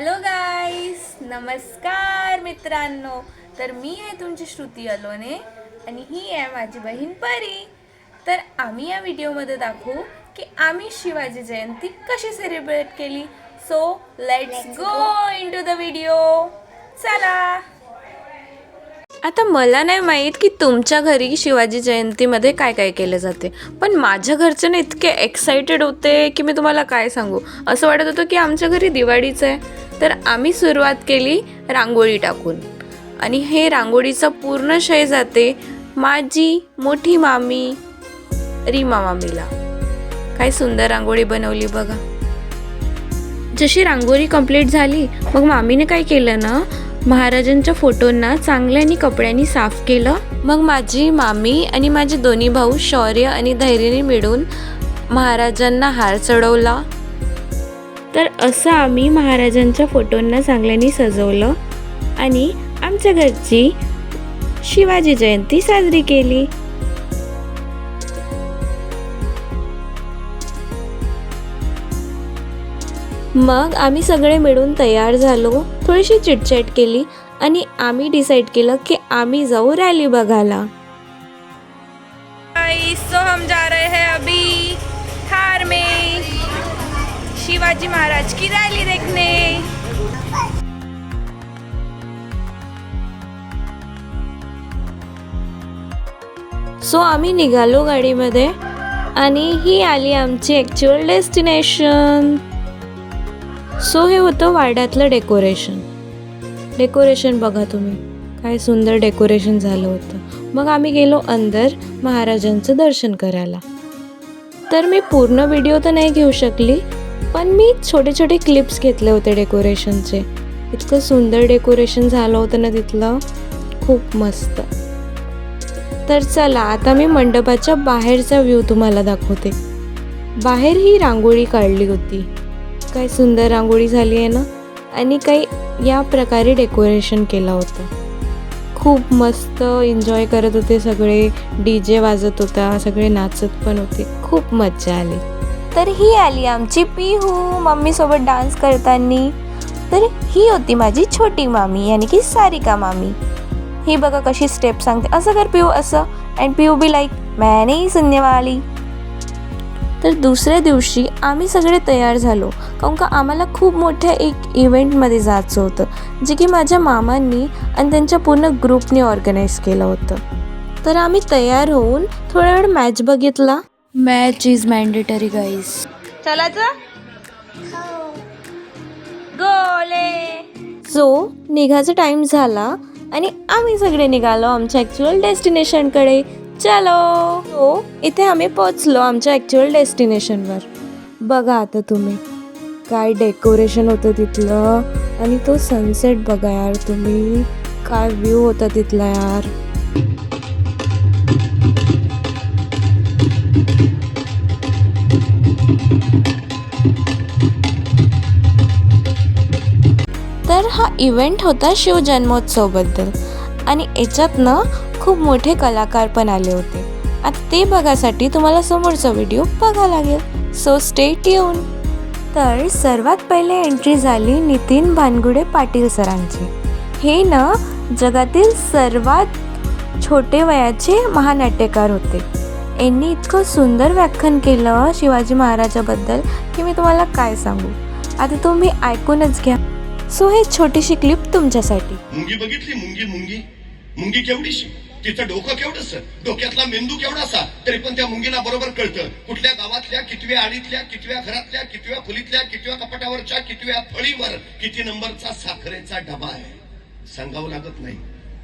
Hello गाईस, नमस्कार मित्रांनो. तर मी आहे तुमची श्रुती अलोने आणि ही आहे माझी बहीण परी. तर आम्ही या व्हिडिओमध्ये दाखवू की आम्ही शिवाजी जयंती कशी सेलिब्रेट केली. So let's go into the video. चला. आता मला नाही माहीत की तुमच्या घरी शिवाजी जयंतीमध्ये काय काय केलं जाते, पण माझ्या घरचे ना इतके एक्साइटेड होते की मी तुम्हाला काय सांगू. असं वाटत होतं की आमच्या घरी दिवाळीच आहे. तर आम्ही सुरुवात केली रांगोळी टाकून, आणि हे रांगोळीचा पूर्ण श्रेय जाते माझी मोठी मामी रीमा मामीला. काय सुंदर रांगोळी बनवली बघा. जशी रांगोळी कंप्लीट झाली मग मामीने काय केलं ना, महाराजांच्या फोटोंना चांगल्याने कपड्यांनी साफ केलं. मग माझी मामी आणि माझे दोन्ही भाऊ शौर्य आणि धैर्याने मिळून महाराजांना हार चढवला. तर असं आम्ही महाराजांच्या फोटोंना चांगल्याने सजवलं आणि आमच्या घरची शिवाजी जयंती साजरी केली. मग आम्ही सगळे मिळून तयार झालो. थोडीशी चिटचॅट केली आणि आम्ही डिसाईड केलं की आम्ही जाऊ रॅली बघायला. सो हम जा रहे हैं अभी थार में शिवाजी महाराज की रैली देखने. सो आम्ही निघालो गाडीमध्ये आणि ही आली आमची ॲक्च्युअल डेस्टिनेशन. सो हे होतं वाड्यातलं डेकोरेशन बघा तुम्ही, काय सुंदर डेकोरेशन झालं होतं. मग आम्ही गेलो अंदर महाराजांचं दर्शन करायला. तर मी पूर्ण व्हिडिओ तर नाही घेऊ शकली, पण मी छोटे छोटे क्लिप्स घेतले होते डेकोरेशनचे. इतकं सुंदर डेकोरेशन झालं होतं ना तिथलं, खूप मस्त. तर चला आता मी मंडपाच्या बाहेरचा व्ह्यू तुम्हाला दाखवते. बाहेर ही रांगोळी काढली होती. काय सुंदर रांगोळी झाली आहे ना, आणि काही या प्रकारे डेकोरेशन केलं होतं. खूप मस्त एन्जॉय करत होते सगळे. DJ वाजत होता, सगळे नाचत पण होते. खूप मजा आली. तर ही आली आमची पिहू मम्मीसोबत डान्स करताना. तर ही होती माझी छोटी मामी यानी की सारिका मामी. ही बघा कशी स्टेप सांगते, असं कर पिहू असं, अँड पिहू बी लाईक मैं नहीं सुनने वाली. तर दुसऱ्या दिवशी आम्ही सगळे तयार झालो, काऊन का आम्हाला खूप मोठ्या एक इव्हेंटमध्ये जायचं होतं, जे की माझ्या मामांनी आणि त्यांच्या पूर्ण ग्रुपने ऑर्गनाईज केलं होतं. तर आम्ही तयार होऊन थोडा वेळ मॅच बघितला. Match is mandatory guys. चलाचं गोले. सो निघायचा टाइम झाला आणि आम्ही सगळे निघालो आमच्या ॲक्च्युअल डेस्टिनेशनकडे. चलो. तो इथे आम्ही पोचलो आमच्या ॲक्च्युअल डेस्टिनेशनवर. बघा आता तुम्ही काय डेकोरेशन होतं तिथलं, आणि तो सनसेट बघा यार तुम्ही, काय व्ह्यू होता तिथला यार. तर हा इव्हेंट होता शिवजन्मोत्सवबद्दल, आणि याच्यात ना खूप मोठे कलाकार पण आले होते. आता ते बघासाठी तुम्हाला समोरचा व्हिडिओ बघा लागेल. So stay tune. तर सर्वात पहिले एंट्री झाली नितीन भानगुडे पाटील सरांची. हे ना जगातील सर्वात छोटे वयाचे महानाट्यकार होते. यांनी इतकं सुंदर व्याख्यान केलं शिवाजी महाराजाबद्दल की मी तुम्हाला काय सांगू. आता तुम्ही ऐकूनच घ्या. सो हे छोटीशी क्लिप तुमच्यासाठी. मुंगी बघितली, मुंगी केवढीशी, तिचं डोकं केवढंस, डोक्यातला मेंदू केवढासा, तरी पण त्या मुंगीला बरोबर कळतं कुठल्या गावातल्या कितव्या आडीतल्या, कितव्या घरातल्या, कितव्या खोलीतल्या, कितव्या कपाटावरच्या, कितव्या फळीवर किती नंबरचा साखरेचा डबा आहे. सांगावं लागत नाही,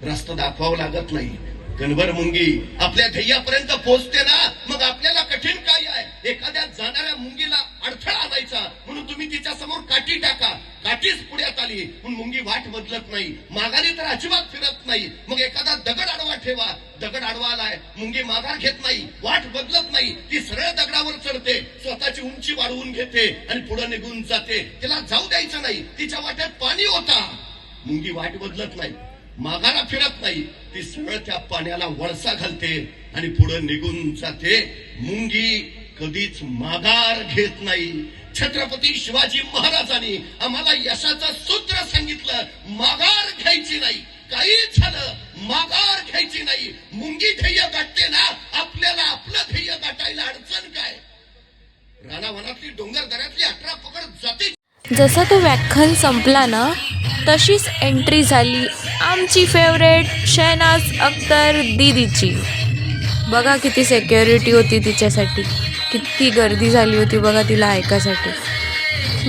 रस्ता दाखवावं लागत नाही. गणभर मुंगी आपल्या ध्येयापर्यंत पोहोचते ना, मग आपल्याला कठीण काय आहे. एखाद्या जाणाऱ्या मुंगीला अडथळा आणायचा म्हणून तुम्ही तिच्या समोर काठी टाका, काठीच पुढ्यात आली म्हणून मुंगी वाट बदलत नाही, माघारी तर अजिबात फिरत नाही. मग एखादा दगड आडवा ठेवा, दगड आडवा आलाय, मुंगी माघार घेत नाही, वाट बदलत नाही, ती सरळ दगडावर चढते, स्वतःची उंची वाढवून घेते आणि पुढे निघून जाते. तिला जाऊ द्यायचं नाही, तिच्या वाट्यात पाणी होता. मुंगी वाट बदलत नाही, माघारा फिरत नाही, ती सरळ त्या पाण्याला वळसा घालते आणि पुढे निघून जाते. मुंगी कधीच माघार घेत नाही. छत्रपती शिवाजी महाराजांनी आम्हाला यशाचं सूत्र सांगितलं, माघार घ्यायची नाही. काही झालं माघार घ्यायची नाही. मुंगी ध्येय गाठते ना, आपल्याला आपलं ध्येय गाठायला अडचण काय? रानावनातली डोंगर दऱ्यातली 18 पकड जाते. जसा तो व्याख्यान संपला ना, तशीच एंट्री झाली आमची फेवरेट शहनाज अख्तर दीदीची. बघा किती सिक्युरिटी होती तिच्यासाठी, किती गर्दी झाली होती बघा तिला ऐकासाठी.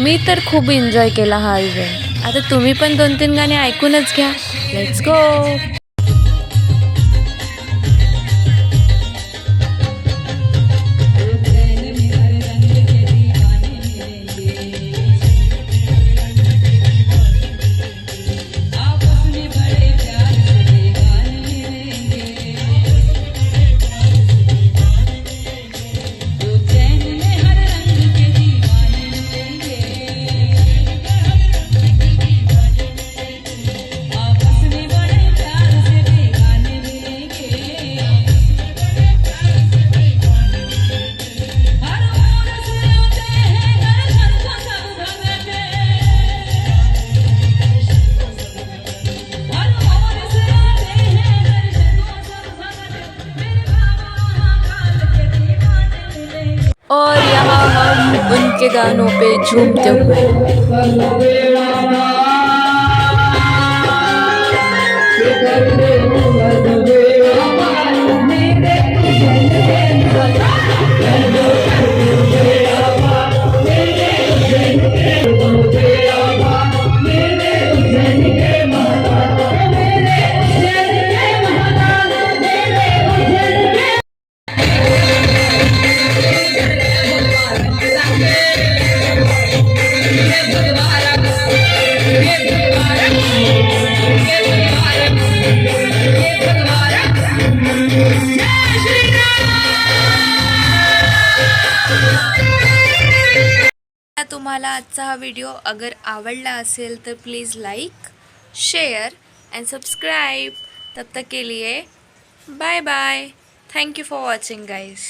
मी तर खूप एन्जॉय केला हा इव्हेंट. आता तुम्ही पण 2-3 गाणे ऐकूनच घ्या. Let's go. और यहाँ हम उनके गानों पे झूमते हुए तुम्हाला आजचा हा व्हिडिओ अगर आवडला असेल तर please like, share and subscribe. तब तक के लिए bye bye. Thank you for watching guys.